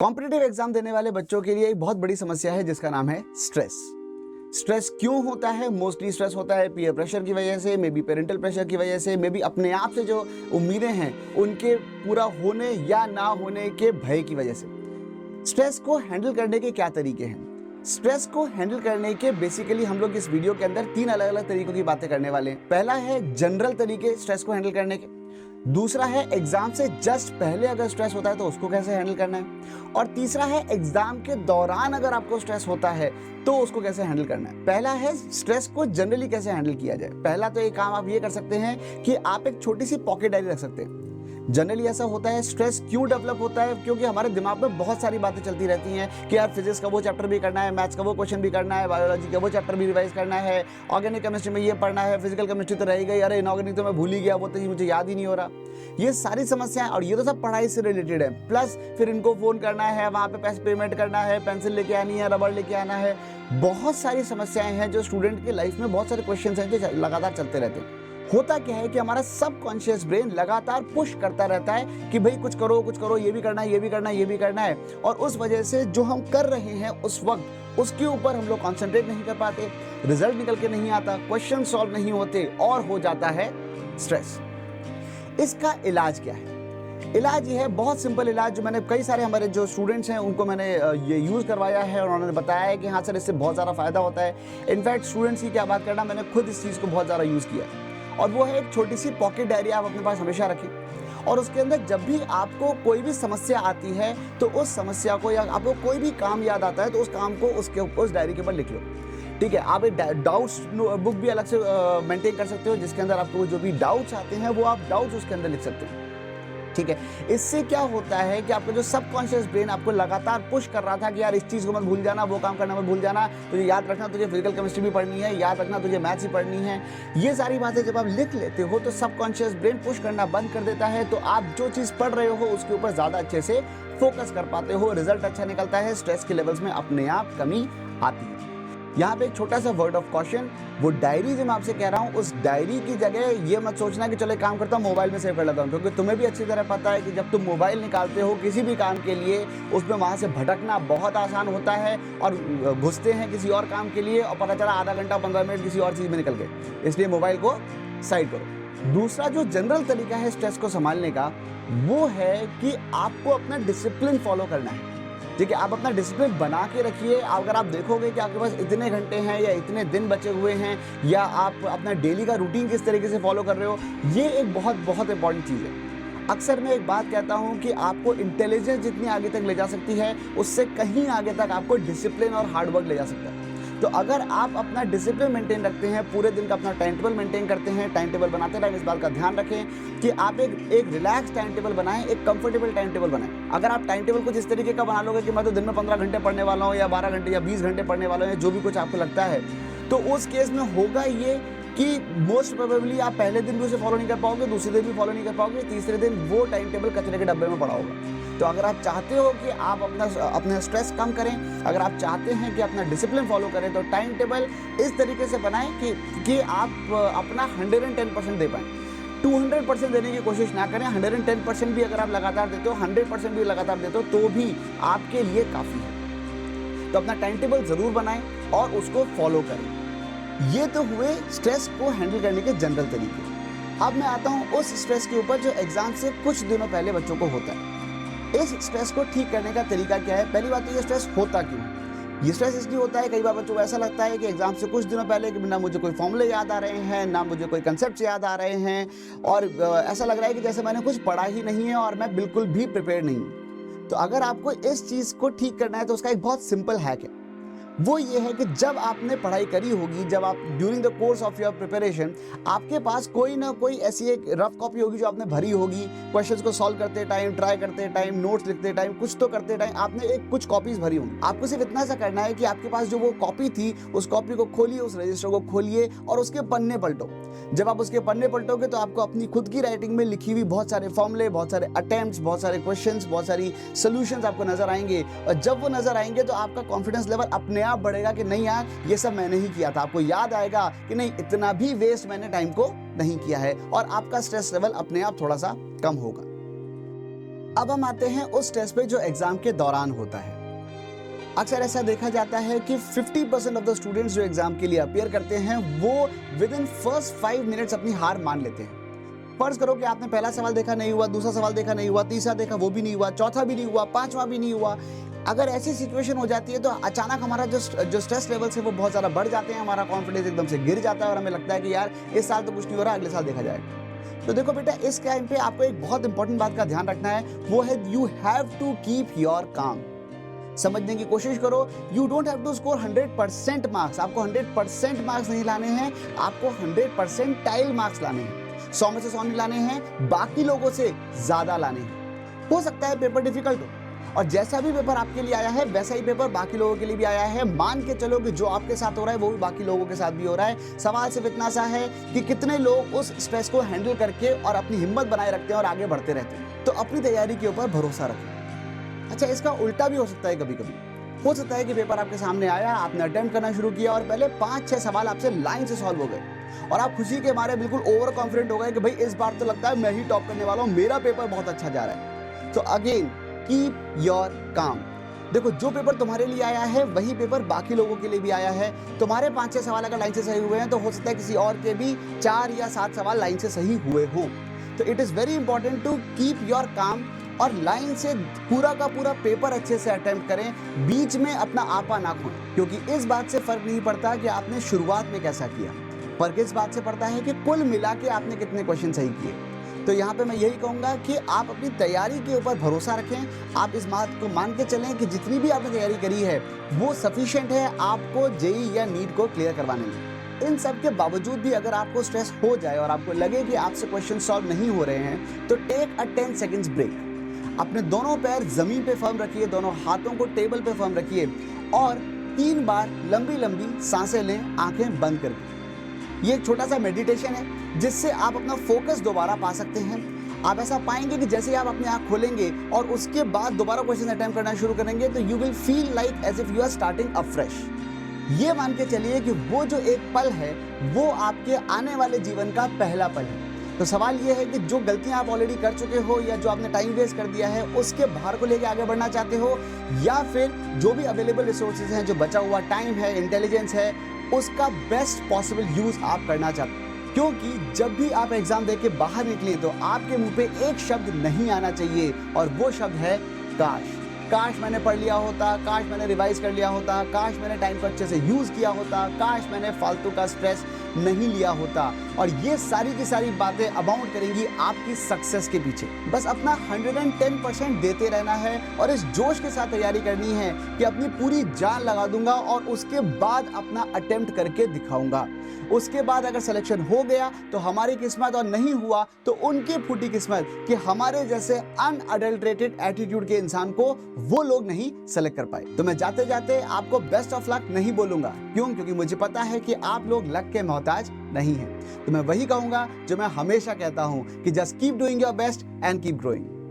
Competitive exam देने वाले बच्चों के लिए एक बहुत बड़ी समस्या है जिसका नाम है स्ट्रेस। स्ट्रेस क्यों होता है? मोस्टली स्ट्रेस होता है पीयर प्रेशर की वजह से, मे बी पेरेंटल प्रेशर की वजह से, मे बी अपने आप से जो उम्मीदें हैं उनके पूरा होने या ना होने के भय की वजह से। स्ट्रेस को हैंडल करने के क्या तरीके हैं? स्ट्रेस को हैंडल करने के बेसिकली हम लोग इस वीडियो के अंदर 3 अलग अलग तरीकों की बातें करने वाले हैं। पहला है जनरल तरीके स्ट्रेस को हैंडल करने के, दूसरा है एग्जाम से जस्ट पहले अगर स्ट्रेस होता है तो उसको कैसे हैंडल करना है, और तीसरा है एग्जाम के दौरान अगर आपको स्ट्रेस होता है तो उसको कैसे हैंडल करना है। पहला है स्ट्रेस को जनरली कैसे हैंडल किया जाए। पहला तो एक काम आप ये कर सकते हैं कि आप एक छोटी सी पॉकेट डायरी रख सकते हैं। जनरली ऐसा होता है, स्ट्रेस क्यों डेवलप होता है? क्योंकि हमारे दिमाग में बहुत सारी बातें चलती रहती हैं कि यार फिजिक्स का वो चैप्टर भी करना है, मैथ्स का वो क्वेश्चन भी करना है, बायोलॉजी का वो चैप्टर भी रिवाइज करना है, ऑर्गेनिक केमिस्ट्री में ये पढ़ना है, फिजिकल केमिस्ट्री तो रह गई, अरे इनऑर्गेनिक तो मैं भूल ही गया, वो तो मुझे याद ही नहीं हो रहा। ये सारी समस्याएं, और ये तो सब पढ़ाई से रिलेटेड है, प्लस फिर इनको फोन करना है, वहाँ पे पैसे पेमेंट करना है, पेंसिल लेके आनी है, रबड़ लेके आना है। बहुत सारी समस्याएं हैं जो स्टूडेंट की लाइफ में, बहुत सारे क्वेश्चन हैं जो लगातार चलते रहते हैं। होता क्या है कि हमारा सबकॉन्शियस ब्रेन लगातार पुश करता रहता है कि भाई कुछ करो, ये भी करना है, ये भी करना है, ये भी करना है, और उस वजह से जो हम कर रहे हैं उस वक्त उसके ऊपर हम लोग कॉन्सेंट्रेट नहीं कर पाते, रिजल्ट निकल के नहीं आता, क्वेश्चन सॉल्व नहीं होते और हो जाता है स्ट्रेस। इसका इलाज क्या है? इलाज ये है, बहुत सिंपल इलाज, जो मैंने कई सारे हमारे जो स्टूडेंट्स हैं उनको मैंने ये यूज़ करवाया है और उन्होंने बताया है कि हाँ सर इससे बहुत ज़्यादा फायदा होता है। इनफैक्ट स्टूडेंट्स की क्या बात करना, मैंने खुद इस चीज़ को बहुत ज़्यादा यूज़ किया है, और वो है एक छोटी सी पॉकेट डायरी आप अपने पास हमेशा रखें, और उसके अंदर जब भी आपको कोई भी समस्या आती है तो उस समस्या को, या आपको कोई भी काम याद आता है तो उस काम को उस डायरी के ऊपर लिख लो। ठीक है, आप एक डाउट्स बुक भी अलग से मेंटेन कर सकते हो जिसके अंदर आपको जो भी डाउट्स आते हैं वो आप डाउट्स उसके अंदर लिख सकते हो। ठीक है, इससे क्या होता है कि आपका जो सबकॉन्शियस ब्रेन आपको लगातार पुश कर रहा था कि यार इस चीज़ को मत भूल जाना, वो काम करना मत भूल जाना, तुझे याद रखना, तुझे फिजिकल केमिस्ट्री भी पढ़नी है, याद रखना तुझे मैथ्स भी पढ़नी है, ये सारी बातें जब आप लिख लेते हो तो सबकॉन्शियस ब्रेन पुश करना बंद कर देता है, तो आप जो चीज़ पढ़ रहे हो उसके ऊपर ज़्यादा अच्छे से फोकस कर पाते हो, रिजल्ट अच्छा निकलता है, स्ट्रेस के लेवल्स में अपने आप कमी आती है। यहाँ पे एक छोटा सा वर्ड ऑफ कॉशन, वो डायरी जो मैं आपसे कह रहा हूँ, उस डायरी की जगह ये मत सोचना कि चलो एक काम करता हूँ मोबाइल में सेव कर लेता हूँ, क्योंकि तुम्हें भी अच्छी तरह पता है कि जब तुम मोबाइल निकालते हो किसी भी काम के लिए, उसमें वहाँ से भटकना बहुत आसान होता है, और घुसते हैं किसी और काम के लिए और पता चला आधा घंटा 15 मिनट किसी और चीज़ में निकल गए, इसलिए मोबाइल को साइड करो। दूसरा जो जनरल तरीका है स्ट्रेस को संभालने का, वो है कि आपको अपना डिसिप्लिन फॉलो करना है। ठीक है, आप अपना डिसिप्लिन बना के रखिए। अगर आप देखोगे कि आपके पास इतने घंटे हैं या इतने दिन बचे हुए हैं, या आप अपना डेली का रूटीन किस तरीके से फॉलो कर रहे हो, ये एक बहुत बहुत इंपॉर्टेंट चीज़ है। अक्सर मैं एक बात कहता हूँ कि आपको इंटेलिजेंस जितनी आगे तक ले जा सकती है, उससे कहीं आगे तक आपको डिसिप्लिन और हार्डवर्क ले जा सकता है। तो अगर आप अपना डिसिप्लिन मेंटेन रखते हैं, पूरे दिन का अपना टाइम टेबल मेंटेन करते हैं, टाइम टेबल बनाते टाइम इस बात का ध्यान रखें कि आप एक रिलैक्स टाइम टेबल बनाएं, एक कंफर्टेबल टाइम टेबल बनाएं। अगर आप टाइम टेबल कुछ इस तरीके का बना लोगे कि मैं तो दिन में 15 घंटे पढ़ने वाला हूँ, या 12 घंटे या 20 घंटे पढ़ने वाला हूँ, जो भी कुछ आपको लगता है, तो उस केस में होगा ये कि मोस्ट प्रोबेबली आप पहले दिन भी उसे फॉलो नहीं कर पाओगे, दूसरे दिन भी फॉलो नहीं कर पाओगे, तीसरे दिन वो टाइम टेबल कचरे के डब्बे में पड़ा होगा। तो अगर आप चाहते हो कि आप अपना स्ट्रेस कम करें, अगर आप चाहते हैं कि अपना डिसिप्लिन फॉलो करें, तो टाइम टेबल इस तरीके से बनाएं कि आप अपना 110% दे पाएँ। 200% देने की कोशिश ना करें, 110% भी अगर आप लगातार देते हो, 100% भी लगातार देते हो, तो भी आपके लिए काफ़ी है। तो अपना टाइम टेबल ज़रूर बनाएं और उसको फॉलो करें। ये तो हुए स्ट्रेस को हैंडल करने के जनरल तरीके। अब मैं आता हूँ उस स्ट्रेस के ऊपर जो एग्जाम से कुछ दिनों पहले बच्चों को होता है। इस स्ट्रेस को ठीक करने का तरीका क्या है? पहली बात तो ये स्ट्रेस होता क्यों है? ये स्ट्रेस इसलिए होता है, कई बार बच्चों को ऐसा लगता है कि एग्जाम से कुछ दिनों पहले कि ना मुझे कोई फॉर्मूले याद आ रहे हैं, ना मुझे कोई कंसेप्ट याद आ रहे हैं, और ऐसा लग रहा है कि जैसे मैंने कुछ पढ़ा ही नहीं है और मैं बिल्कुल भी प्रिपेयर नहीं हूँ। तो अगर आपको इस चीज़ को ठीक करना है तो उसका एक बहुत सिंपल हैक है। वो ये है कि जब आपने पढ़ाई करी होगी, जब आप during the course of your preparation, आपके पास कोई ना कोई ऐसी एक रफ कॉपी होगी जो आपने भरी होगी, क्वेश्चंस को सॉल्व करते टाइम, ट्राई करते टाइम, नोट्स लिखते टाइम, कुछ तो करते टाइम आपने कुछ कॉपीज भरी होंगी। आपको सिर्फ इतना सा करना है कि आपके पास जो वो कॉपी थी, उस कॉपी को खोलिए, उस रजिस्टर को खोलिए और उसके पन्ने पलटो। जब आप उसके पन्ने पलटोगे तो आपको अपनी खुद की राइटिंग में लिखी हुई बहुत सारे फॉर्मूले, बहुत सारे अटेम्प्ट्स, बहुत सारे क्वेश्चंस, बहुत सारी सॉल्यूशंस आपको नजर आएंगे, और जब वो नजर आएंगे तो आपका कॉन्फिडेंस लेवल अपने आप बढ़ेगा कि नहीं यार ये सब मैंने ही किया था। आपको याद आएगा कि नहीं, इतना भी वेस्ट मैंने टाइम को नहीं किया है, और आपका स्ट्रेस लेवल अपने आप थोड़ा सा कम होगा। अब हम आते हैं उस स्ट्रेस पे जो एग्जाम के दौरान होता है। अक्सर ऐसा देखा जाता है कि 50% ऑफ द स्टूडेंट्स जो एग्जाम के लिए अपियर करते हैं वो विद इन फर्स्ट 5 मिनट्स अपनी हार मान लेते हैं। फर्ज करो कि आपने पहला सवाल देखा नहीं हुआ, दूसरा सवाल देखा नहीं हुआ, तीसरा देखा वो भी नहीं हुआ, चौथा भी नहीं हुआ, पांचवा भी नहीं हुआ। अगर ऐसी सिचुएशन हो जाती है तो अचानक हमारा जो स्ट्रेस लेवल्स है वो बहुत ज़्यादा बढ़ जाते हैं, हमारा कॉन्फिडेंस एकदम से गिर जाता है और हमें लगता है कि यार इस साल तो कुछ नहीं हो रहा, अगले साल देखा जाएगा। तो देखो बेटा, इस टाइम पे आपको एक बहुत इंपॉर्टेंट बात का ध्यान रखना है, वो है you have to keep your calm. समझने की कोशिश करो, you don't have to score 100% marks. आपको 100% मार्क्स नहीं लाने हैं, आपको 100% मार्क्स लाने हैं। 100 में से 100 नहीं लाने हैं, बाकी लोगों से ज्यादा लाने हैं। हो सकता है पेपर डिफिकल्ट हो, और जैसा भी पेपर आपके लिए आया है वैसा ही पेपर बाकी लोगों के लिए भी आया है। मान के चलो कि जो आपके साथ हो रहा है वो भी बाकी लोगों के साथ भी हो रहा है। सवाल सिर्फ इतना सा है कि कितने लोग उस स्ट्रेस को हैंडल करके और अपनी हिम्मत बनाए रखते हैं और आगे बढ़ते रहते हैं। तो अपनी तैयारी के ऊपर भरोसा रखें। अच्छा, इसका उल्टा भी हो सकता है। कभी कभी हो सकता है कि पेपर आपके सामने आया, आपने अटेम्प्ट करना शुरू किया और पहले 5-6 सवाल आपसे लाइन से सॉल्व हो गए और आप खुशी के मारे बिल्कुल ओवर कॉन्फिडेंट हो गए कि भाई इस बार तो लगता है मैं ही टॉप करने वाला हूँ, मेरा पेपर बहुत अच्छा जा रहा है। तो अगेन कीप योर काम। देखो, जो पेपर तुम्हारे लिए आया है वही पेपर बाकी लोगों के लिए भी आया है। तुम्हारे 5-6 सवाल अगर लाइन से सही हुए हैं तो हो सकता है किसी और के भी 4 या 7 सवाल लाइन से सही हुए हों। तो it is very important to keep your calm और लाइन से पूरा का पूरा पेपर अच्छे से अटेम्प्ट करें, बीच में अपना आपा ना खोएं, क्योंकि इस बात से फर्क नहीं पड़ता कि आपने शुरुआत में कैसा किया, फर्क इस बात से पड़ता है कि कुल मिला के आपने कितने क्वेश्चन सही किए। तो यहाँ पे मैं यही कहूँगा कि आप अपनी तैयारी के ऊपर भरोसा रखें। आप इस बात को मान के चलें कि जितनी भी आपने तैयारी करी है वो सफिशिएंट है आपको जेईई या नीट को क्लियर करवाने में। इन सब के बावजूद भी अगर आपको स्ट्रेस हो जाए और आपको लगे कि आपसे क्वेश्चन सॉल्व नहीं हो रहे हैं तो टेक अ 10 सेकेंड्स ब्रेक। अपने दोनों पैर जमीन पे फर्म रखिए, दोनों हाथों को टेबल पे फर्म रखिए और 3 बार लंबी लंबी सांसें लें, आंखें बंद करके। ये एक छोटा सा मेडिटेशन है जिससे आप अपना फोकस दोबारा पा सकते हैं। आप ऐसा पाएंगे कि जैसे ही आप अपनी आंख खोलेंगे और उसके बाद दोबारा क्वेश्चन अटेम्प्ट करना शुरू करेंगे तो you will feel like as if you are starting afresh. ये मान के चलिए कि वो जो एक पल है वो आपके आने वाले जीवन का पहला पल है। तो सवाल ये है कि जो गलतियां आप ऑलरेडी कर चुके हो या जो आपने टाइम वेस्ट कर दिया है उसके भार को लेके आगे बढ़ना चाहते हो, या फिर जो भी अवेलेबल रिसोर्सेज हैं, जो बचा हुआ टाइम है, इंटेलिजेंस है, उसका बेस्ट पॉसिबल यूज आप करना चाहते हो। क्योंकि जब भी आप एग्जाम दे के बाहर निकले तो आपके मुंह पे एक शब्द नहीं आना चाहिए और वो शब्द है काश। काश मैंने पढ़ लिया होता, काश मैंने रिवाइज कर लिया होता, काश मैंने टाइम को अच्छे से यूज किया होता, काश मैंने फालतू का स्ट्रेस नहीं लिया होता। और ये सारी की सारी बातें अबाउंट करेंगी आपकी सक्सेस के पीछे। बस अपना 110% देते रहना है और इस जोश के साथ तैयारी करनी है कि अपनी पूरी जान लगा दूंगा और उसके बाद अपना अटेम्प्ट करके दिखाऊंगा। उसके बाद अगर सिलेक्शन हो गया तो हमारी किस्मत, और नहीं हुआ तो उनकी फूटी किस्मत कि हमारे जैसे अनअडल्टरेटेड एटीट्यूड के इंसान को वो लोग नहीं सेलेक्ट कर पाए। तो मैं जाते जाते आपको बेस्ट ऑफ लक नहीं बोलूंगा, क्यों? क्योंकि मुझे पता है कि आप लोग लक के मोहताज नहीं हैं। तो मैं वही कहूंगा जो मैं हमेशा कहता हूं कि just keep doing your best and keep growing.